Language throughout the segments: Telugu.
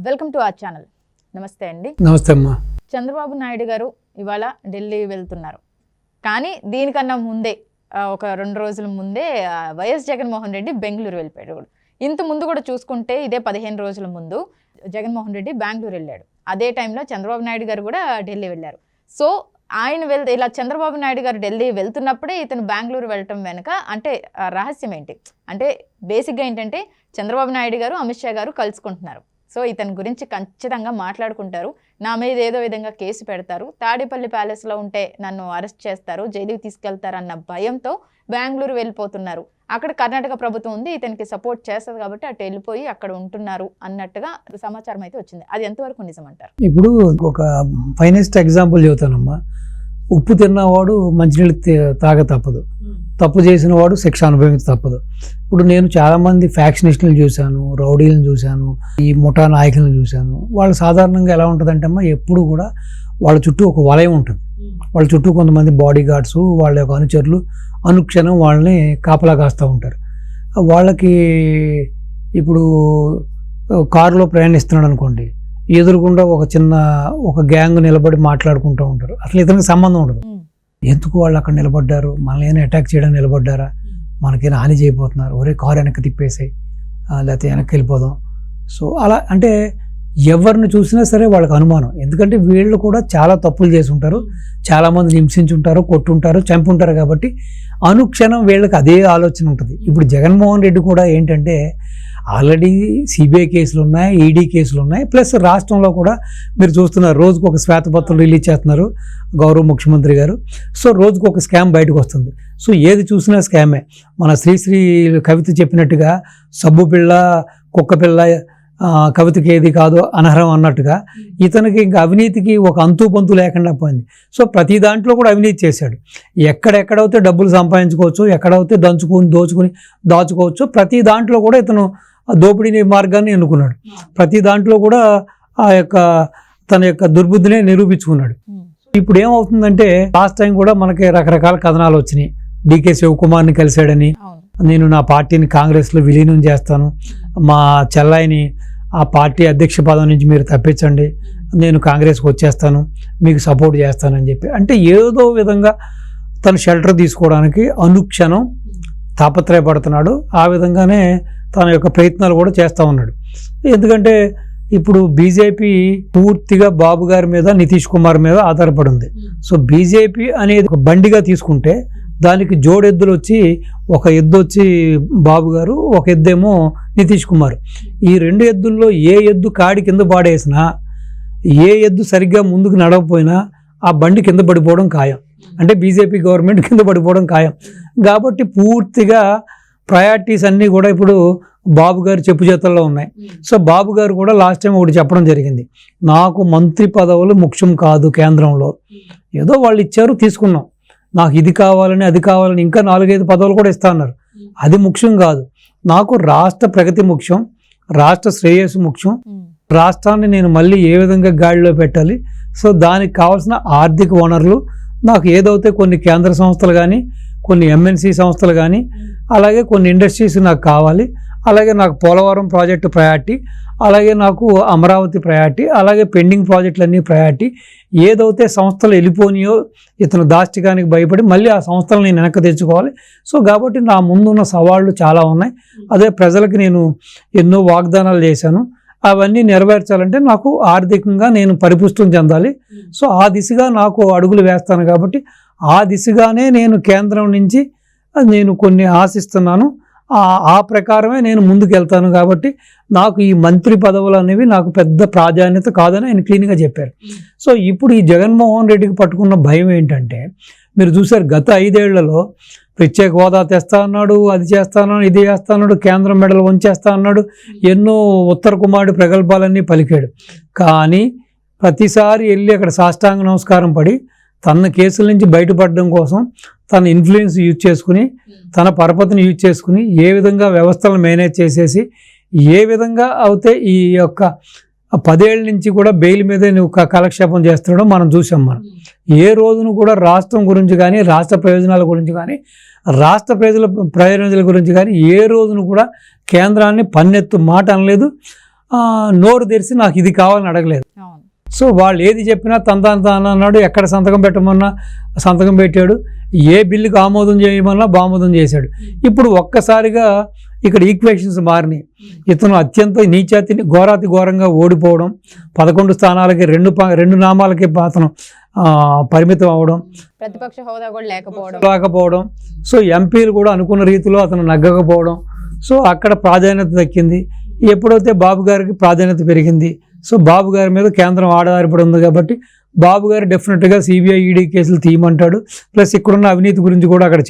Welcome to our channel. నమస్తే అండి. నమస్తే అమ్మా. చంద్రబాబు నాయుడు గారు ఇవాళ ఢిల్లీ వెళ్తున్నారు. కానీ దీనికన్నా ముందే ఒక 2 రోజుల ముందే వైఎస్ జగన్మోహన్ రెడ్డి బెంగళూరు వెళ్ళిపోయాడు. ఇంత ముందు కూడా చూసుకుంటే ఇదే 15 రోజుల ముందు జగన్మోహన్ రెడ్డి బెంగళూరు వెళ్ళాడు. అదే టైంలో చంద్రబాబు నాయుడు గారు కూడా ఢిల్లీ వెళ్ళారు. సో ఆయన ఇలా చంద్రబాబు నాయుడు గారు ఢిల్లీ వెళ్తున్నప్పుడే ఇతను బెంగళూరు వెళ్ళటం వెనుక అంటే రహస్యం ఏంటి అంటే బేసిక్గా ఏంటంటే చంద్రబాబు నాయుడు గారు అమిత్ షా గారు కలుసుకుంటున్నారు. సో ఇతని గురించి ఖచ్చితంగా మాట్లాడుకుంటారు. నా మీద ఏదో విధంగా కేసు పెడతారు, తాడేపల్లి ప్యాలెస్లో ఉంటే నన్ను అరెస్ట్ చేస్తారు, జైలుకి తీసుకెళ్తారు అన్న భయంతో బెంగళూరు వెళ్ళిపోతున్నారు. అక్కడ కర్ణాటక ప్రభుత్వం ఉంది, ఇతనికి సపోర్ట్ చేస్తుంది కాబట్టి అటు వెళ్ళిపోయి అక్కడ ఉంటున్నారు అన్నట్టుగా సమాచారం అయితే వచ్చింది. అది ఎంతవరకు నిజమంటారు? ఇప్పుడు ఒక ఫైనెస్ట్ ఎగ్జాంపుల్ చెబుతానమ్మా. ఉప్పు తిన్నవాడు మంచినీళ్ళు తాగ తప్పదు, తప్పు చేసిన వాడు శిక్ష అనుభవించ తప్పదు. ఇప్పుడు నేను చాలామంది ఫ్యాక్షనిస్టులను చూశాను, రౌడీలను చూశాను, ఈ ముఠా నాయకులను చూశాను. వాళ్ళు సాధారణంగా ఎలా ఉంటుందంటే అమ్మా, ఎప్పుడు కూడా వాళ్ళ చుట్టూ ఒక వలయం ఉంటుంది. వాళ్ళ చుట్టూ కొంతమంది బాడీ గార్డ్స్, వాళ్ళ యొక్క అనుచరులు అనుక్షణం వాళ్ళని కాపలా కాస్తూ ఉంటారు. వాళ్ళకి ఇప్పుడు కారులో ప్రయాణిస్తున్నాడు అనుకోండి, ఎదురుగుండా ఒక గ్యాంగ్ నిలబడి మాట్లాడుకుంటూ ఉంటారు. అసలు ఇతనికి సంబంధం ఉండదు. ఎందుకు వాళ్ళు అక్కడ నిలబడ్డారు, మనల్ని అటాక్ చేయడానికి నిలబడ్డారా, మనకేనా హాని చేయబోతున్నారు, ఒరే కారు వెనక్కి తిప్పేసాయి, లేకపోతే వెనక్కి వెళ్ళిపోదాం. సో అలా అంటే ఎవరిని చూసినా సరే వాళ్ళకి అనుమానం. ఎందుకంటే వీళ్ళు కూడా చాలా తప్పులు చేసి ఉంటారు, చాలామంది హింసించుంటారు, కొట్టుంటారు, చంపుంటారు. కాబట్టి అనుక్షణం వీళ్ళకి అదే ఆలోచన ఉంటుంది. ఇప్పుడు జగన్మోహన్ రెడ్డి కూడా ఏంటంటే ఆల్రెడీ సిబిఐ కేసులు ఉన్నాయి, ఈడీ కేసులు ఉన్నాయి, ప్లస్ రాష్ట్రంలో కూడా మీరు చూస్తున్నారు రోజుకు ఒక శ్వేతపత్రం రిలీజ్ చేస్తున్నారు గౌరవ ముఖ్యమంత్రి గారు. సో రోజుకు ఒక స్కామ్ బయటకు వస్తుంది. సో ఏది చూసినా స్కామే. మన శ్రీశ్రీ కవిత చెప్పినట్టుగా సబ్బు పిల్ల కుక్క పిల్ల కవితకి ఏది కాదు అనర్హం అన్నట్టుగా ఇతనికి ఇంకా అవినీతికి ఒక అంతు పంతు లేకుండా పోయింది. సో ప్రతి దాంట్లో కూడా అవినీతి చేశాడు. ఎక్కడెక్కడైతే డబ్బులు సంపాదించుకోవచ్చు, ఎక్కడైతే దోచుకుని దాచుకోవచ్చు, ప్రతి దాంట్లో కూడా ఇతను దోపిడీ మార్గాన్ని ఎన్నుకున్నాడు. ప్రతి దాంట్లో కూడా తన యొక్క దుర్బుద్ధిని నిరూపించుకున్నాడు. ఇప్పుడు ఏమవుతుందంటే లాస్ట్ టైం కూడా మనకి రకరకాల కథనాలు వచ్చినాయి. డికే శివకుమార్ని కలిశాడని, నేను నా పార్టీని కాంగ్రెస్లో విలీనం చేస్తాను, మా చెల్లాయిని ఆ పార్టీ అధ్యక్ష పదం నుంచి మీరు తప్పించండి, నేను కాంగ్రెస్కి వచ్చేస్తాను, మీకు సపోర్ట్ చేస్తానని చెప్పి అంటే ఏదో విధంగా తను షెల్టర్ తీసుకోవడానికి అనుక్షణం తాపత్రయపడుతున్నాడు. ఆ విధంగానే తన యొక్క ప్రయత్నాలు కూడా చేస్తూ ఉన్నాడు. ఎందుకంటే ఇప్పుడు బీజేపీ పూర్తిగా బాబు గారి మీద, నితీష్ కుమార్ మీద ఆధారపడి ఉంది. సో బీజేపీ అనేది ఒక బండిగా తీసుకుంటే దానికి జోడెద్దులు వచ్చి, ఒక ఎద్దు వచ్చి బాబు గారు, ఒక ఎద్దేమో నితీష్ కుమార్. ఈ 2 ఎద్దుల్లో ఏ ఎద్దు కాడి కింద పాడేసినా, ఏ ఎద్దు సరిగ్గా ముందుకు నడవకపోయినా ఆ బండి కింద పడిపోవడం ఖాయం. అంటే బీజేపీ గవర్నమెంట్ కింద పడిపోవడం ఖాయం. కాబట్టి పూర్తిగా ప్రయారిటీస్ అన్నీ కూడా ఇప్పుడు బాబు గారు చెప్పు చేతల్లో ఉన్నాయి. సో బాబు గారు కూడా లాస్ట్ టైం ఒకటి చెప్పడం జరిగింది, నాకు మంత్రి పదవులు ముఖ్యం కాదు, కేంద్రంలో ఏదో వాళ్ళు ఇచ్చారు తీసుకున్నాం, నాకు ఇది కావాలని అది కావాలని ఇంకా 4-5 పదవులు కూడా ఇస్తా అన్నారు, అది ముఖ్యం కాదు, నాకు రాష్ట్ర ప్రగతి ముఖ్యం, రాష్ట్ర శ్రేయస్సు ముఖ్యం, రాష్ట్రాన్ని నేను మళ్ళీ ఏ విధంగా గాడిలో పెట్టాలి, సో దానికి కావాల్సిన ఆర్థిక వనరులు నాకు ఏదైతే కొన్ని కేంద్ర సంస్థలు కానీ, కొన్ని ఎంఎన్సి సంస్థలు కానీ, అలాగే కొన్ని ఇండస్ట్రీస్ నాకు కావాలి, అలాగే నాకు పోలవరం ప్రాజెక్టు ప్రయారిటీ, అలాగే నాకు అమరావతి ప్రయారిటీ, అలాగే పెండింగ్ ప్రాజెక్టులన్నీ ప్రయారిటీ. ఏదైతే సంస్థలు వెళ్ళిపోనియో ఇతను దాష్టికానికి భయపడి మళ్ళీ ఆ సంస్థలు నేను వెనక్కి తెచ్చుకోవాలి. సో కాబట్టి నా ముందున్న సవాళ్ళు చాలా ఉన్నాయి. అదే ప్రజలకు నేను ఎన్నో వాగ్దానాలు చేశాను, అవన్నీ నెరవేర్చాలంటే నాకు ఆర్థికంగా నేను పరిపుష్టం చెందాలి. సో ఆ దిశగా నాకు అడుగులు వేస్తాను. కాబట్టి ఆ దిశగానే నేను కేంద్రం నుంచి నేను కొన్ని ఆశిస్తున్నాను, ఆ ప్రకారమే నేను ముందుకు వెళ్తాను. కాబట్టి నాకు ఈ మంత్రి పదవులు అనేవి నాకు పెద్ద ప్రాధాన్యత కాదని ఆయన క్లీన్గా చెప్పారు. సో ఇప్పుడు ఈ జగన్మోహన్ రెడ్డికి పట్టుకున్న భయం ఏంటంటే, మీరు చూసారు గత 5 ఏళ్లలో ప్రత్యేక హోదా తెస్తా అన్నాడు, అది చేస్తా అన్నాడు, ఇది చేస్తా అన్నాడు, కేంద్రం మెడలు వంచేస్తా అన్నాడు, ఎన్నో ఉత్తర కుమారుడి ప్రగల్భాలన్నీ పలికాడు. కానీ ప్రతిసారి వెళ్ళి అక్కడ సాష్టాంగ నమస్కారం పడి తన కేసుల నుంచి బయటపడడం కోసం తన ఇన్ఫ్లుయెన్స్ యూజ్ చేసుకుని, తన పరపతిని యూజ్ చేసుకుని ఏ విధంగా వ్యవస్థలను మేనేజ్ చేసేసి, ఏ విధంగా అయితే ఈ యొక్క 10 ఏళ్ళ నుంచి కూడా బెయిల్ మీదే నువ్వు కాలక్షేపం చేస్తున్నాడో మనం చూసాం. ఏ రోజును కూడా రాష్ట్రం గురించి కానీ, రాష్ట్ర ప్రయోజనాల గురించి కానీ, రాష్ట్ర ప్రయోజనాల గురించి కానీ ఏ రోజును కూడా కేంద్రాన్ని పన్నెత్తు మాట అనలేదు. నోరు తెరిచి నాకు ఇది కావాలని అడగలేదు. అవును. సో వాళ్ళు ఏది చెప్పినా తాను అన్నాడు. ఎక్కడ సంతకం పెట్టమన్నా సంతకం పెట్టాడు, ఏ బిల్లుకి ఆమోదం చేయమన్నా ఆమోదం చేశాడు. ఇప్పుడు ఒక్కసారిగా ఇక్కడ ఈక్వేషన్స్ మారినాయి. ఇతను అత్యంత నీచాతి ఘోరాతి ఘోరంగా ఓడిపోవడం, 11 స్థానాలకి 2 నామాలకి అతను పరిమితం అవ్వడం, ప్రతిపక్ష హోదా కూడా లేకపోవడం, సో ఎంపీలు కూడా అనుకున్న రీతిలో అతను నగ్గకపోవడం, సో అక్కడ ప్రాధాన్యత దక్కింది. ఎప్పుడైతే బాబు గారికి ప్రాధాన్యత పెరిగింది, సో బాబు గారి మీద కేంద్రం ఆధారపడి ఉంది కాబట్టి బాబు గారు డెఫినెట్గా సిబిఐ ఈడీ కేసులు తీయమంటాడు. ప్లస్ ఇక్కడున్న అవినీతి గురించి కూడా అక్కడ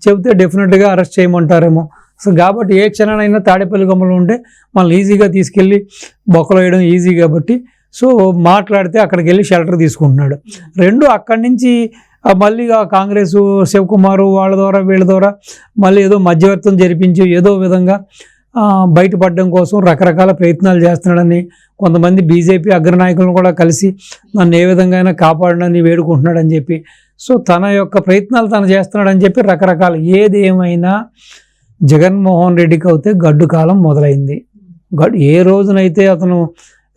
చెబితే డెఫినెట్గా అరెస్ట్ చేయమంటారేమో. సో కాబట్టి ఏ క్షణానైనా తాడేపల్లి గమ్మలో ఉంటే మనల్ని ఈజీగా తీసుకెళ్ళి బొక్కలు వేయడం ఈజీ కాబట్టి సో మాట్లాడితే అక్కడికి వెళ్ళి షెల్టర్ తీసుకుంటున్నాడు. రెండు అక్కడి నుంచి మళ్ళీ కాంగ్రెస్ శివకుమారు వాళ్ళ ద్వారా వీళ్ళ ద్వారా మళ్ళీ ఏదో మధ్యవర్తం జరిపించి ఏదో విధంగా బయటపడడం కోసం రకరకాల ప్రయత్నాలు చేస్తున్నాడని, కొంతమంది బీజేపీ అగ్రనాయకులను కూడా కలిసి నన్ను ఏ విధంగా అయినా కాపాడని వేడుకుంటున్నాడని చెప్పి, సో తన యొక్క ప్రయత్నాలు తను చేస్తున్నాడని చెప్పి రకరకాల. ఏది ఏమైనా జగన్మోహన్ రెడ్డికి అయితే గడ్డు కాలం మొదలైంది. ఏ రోజునైతే అతను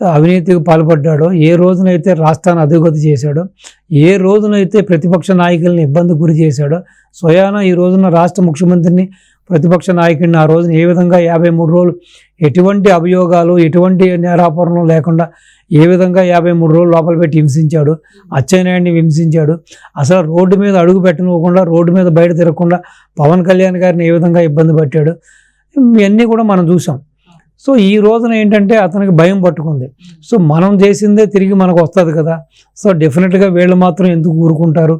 అవినీతికి పాల్పడ్డాడో, ఏ రోజునైతే రాష్ట్రాన్ని అధోగతి చేశాడో, ఏ రోజునైతే ప్రతిపక్ష నాయకుల్ని ఇబ్బంది గురి చేశాడో, స్వయాన ఈ రోజున రాష్ట్ర ముఖ్యమంత్రిని ప్రతిపక్ష నాయకుడిని ఆ రోజున ఏ విధంగా 53 రోజులు ఎటువంటి అభియోగాలు ఎటువంటి నేరాపరణలు లేకుండా ఏ విధంగా 53 రోజులు లోపల పెట్టి హింసించాడు, అచ్చెన్నాయుడిని హింసించాడు, అసలు రోడ్డు మీద అడుగు పెట్టనివ్వకుండా రోడ్డు మీద బయట తిరగకుండా పవన్ కళ్యాణ్ గారిని ఏ విధంగా ఇబ్బంది పెట్టాడు, ఇవన్నీ కూడా మనం చూసాం. సో ఈ రోజున ఏంటంటే అతనికి భయం పట్టుకుంది. సో మనం చేసిందే తిరిగి మనకు వస్తుంది కదా, సో డెఫినెట్గా వీళ్ళు మాత్రం ఎందుకు ఊరుకుంటారు,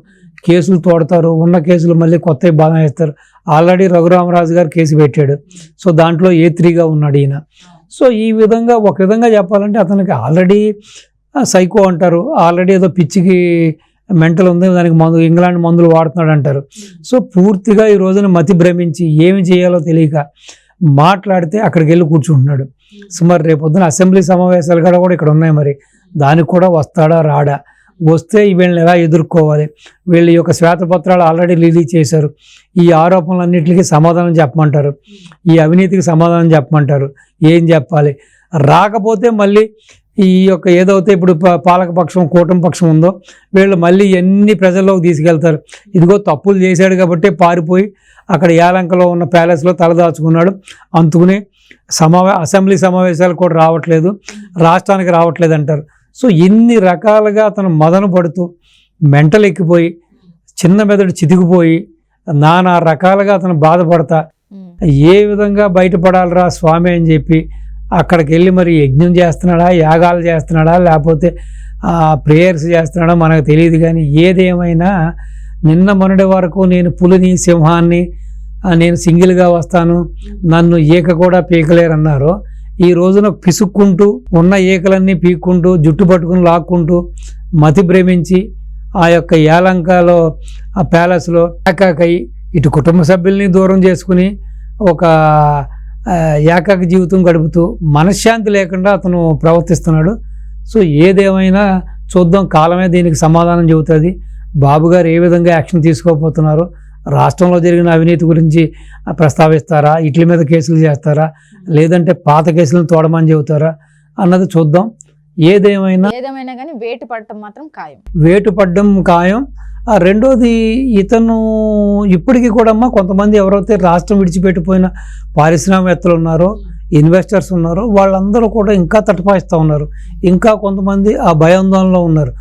కేసులు తోడతారు, ఉన్న కేసులు మళ్ళీ కొత్తవి బాగా వేస్తారు. ఆల్రెడీ రఘురామరాజు గారు కేసు పెట్టాడు, సో దాంట్లో A3గా ఉన్నాడు ఈయన. సో ఈ విధంగా ఒక విధంగా చెప్పాలంటే అతనికి ఆల్రెడీ సైకో అంటారు, ఆల్రెడీ ఏదో పిచ్చికి మెంటల్ ఉంది, దానికి ఇంగ్లాండ్ మందులు వాడుతున్నాడు అంటారు. సో పూర్తిగా ఈ రోజున మతి భ్రమించి ఏమి చేయాలో తెలియక మాట్లాడితే అక్కడికి వెళ్ళి కూర్చుంటున్నాడు. సో మరి రేపొద్దున అసెంబ్లీ సమావేశాలు కూడా ఇక్కడ ఉన్నాయి, మరి దానికి కూడా వస్తాడా రాడా, వస్తే వీళ్ళని ఎలా ఎదుర్కోవాలి, వీళ్ళ యొక్క శ్వేతపత్రాలు ఆల్రెడీ రిలీజ్ చేశారు, ఈ ఆరోపణలన్నింటికి సమాధానం చెప్పమంటారు, ఈ అవినీతికి సమాధానం చెప్పమంటారు, ఏం చెప్పాలి, రాకపోతే మళ్ళీ ఈ యొక్క ఏదైతే ఇప్పుడు పాలకపక్షం కూటమి పక్షం ఉందో వీళ్ళు మళ్ళీ ఎన్ని ప్రజల్లోకి తీసుకెళ్తారు. ఇదిగో తప్పులు చేశాడు కాబట్టి పారిపోయి అక్కడ యాలంకలో ఉన్న ప్యాలెస్లో తలదాచుకున్నాడు, అందుకుని అసెంబ్లీ సమావేశాలు కూడా రావట్లేదు, రాష్ట్రానికి రావట్లేదు అంటారు. సో ఇన్ని రకాలుగా అతను మదన పడుతూ మెంటల్ ఎక్కిపోయి చిన్న మెదడు చితికిపోయి నానా రకాలుగా అతను బాధపడతా ఏ విధంగా బయటపడాలరా స్వామి అని చెప్పి అక్కడికి వెళ్ళి మరి యజ్ఞం చేస్తున్నాడా, యాగాలు చేస్తున్నాడా, లేకపోతే ప్రేయర్స్ చేస్తున్నాడా మనకు తెలియదు. కానీ ఏదేమైనా నిన్న మొన్నటి వరకు నేను పులిని సింహాన్ని నేను సింగిల్గా వస్తాను, నన్ను ఈక కూడా పీకలేరన్నారో ఈ రోజున పిసుక్కుంటూ ఉన్న ఈకలన్నీ పీక్కుంటూ జుట్టు పట్టుకుని లాక్కుంటూ మతి భ్రమించి ఆ యొక్క యాలంకలో ఆ ప్యాలెస్లో ఏకాకై ఇటు కుటుంబ సభ్యుల్ని దూరం చేసుకుని ఒక ఏకాక జీవితం గడుపుతూ మనశ్శాంతి లేకుండా అతను ప్రవర్తిస్తున్నాడు. సో ఏదేమైనా చూద్దాం, కాలమే దీనికి సమాధానం చెబుతుంది. బాబు గారు ఏ విధంగా యాక్షన్ తీసుకోబోతున్నారు, రాష్ట్రంలో జరిగిన అవినీతి గురించి ప్రస్తావిస్తారా, ఇట్ల మీద కేసులు చేస్తారా, లేదంటే పాత కేసులను తోడమని చెబుతారా అన్నది చూద్దాం. ఏదేమైనా కానీ వేటు పడటం మాత్రం ఖాయం, వేటు పడడం ఖాయం. రెండోది ఇతను ఇప్పటికీ కూడా కొంతమంది ఎవరైతే రాష్ట్రం విడిచిపెట్టిపోయిన పారిశ్రామికవేత్తలు ఉన్నారో, ఇన్వెస్టర్స్ ఉన్నారో వాళ్ళందరూ కూడా ఇంకా తటపాయిస్తూ ఉన్నారు. ఇంకా కొంతమంది ఆ భయాందోళనలో ఉన్నారు.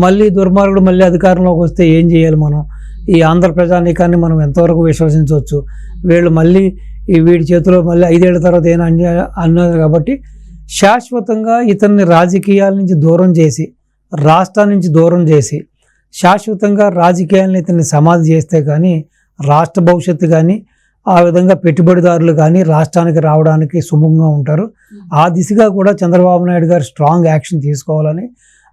మళ్ళీ దుర్మార్గుడు మళ్ళీ అధికారంలోకి వస్తే ఏం చేయాలి, మనం ఈ ఆంధ్ర ప్రజానీకాన్ని మనం ఎంతవరకు విశ్వసించవచ్చు, వీళ్ళు మళ్ళీ వీడి చేతిలో మళ్ళీ 5 ఏళ్ల తర్వాత ఏనా అన్నారు. కాబట్టి శాశ్వతంగా ఇతన్ని రాజకీయాల నుంచి దూరం చేసి, రాష్ట్రాన్ని నుంచి దూరం చేసి శాశ్వతంగా రాజకీయాలను ఇతన్ని సమాధి చేస్తే కానీ రాష్ట్ర భవిష్యత్తు కానీ ఆ విధంగా పెట్టుబడిదారులు కానీ రాష్ట్రానికి రావడానికి సుముఖంగా ఉంటారు. ఆ దిశగా కూడా చంద్రబాబు నాయుడు గారు స్ట్రాంగ్ యాక్షన్ తీసుకోవాలని,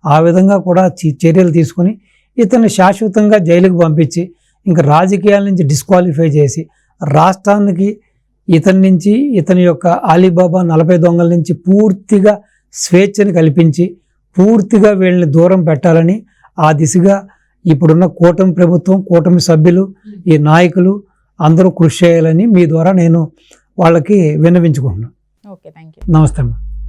ఆ విధంగా కూడా చర్యలు తీసుకుని ఇతన్ని శాశ్వతంగా జైలుకు పంపించి ఇంకా రాజకీయాల నుంచి డిస్క్వాలిఫై చేసి రాష్ట్రానికి ఇతని నుంచి ఇతని యొక్క అలీబాబా 40 దొంగల నుంచి పూర్తిగా స్వేచ్ఛను కల్పించి పూర్తిగా వీళ్ళని దూరం పెట్టాలని ఆ దిశగా ఇప్పుడున్న కూటమి ప్రభుత్వం, కూటమి సభ్యులు, ఈ నాయకులు అందరూ కృషి చేయాలని మీ ద్వారా నేను వాళ్ళకి విన్నవించుకుంటున్నాను. Okay, thank you. నమస్తే అమ్మా.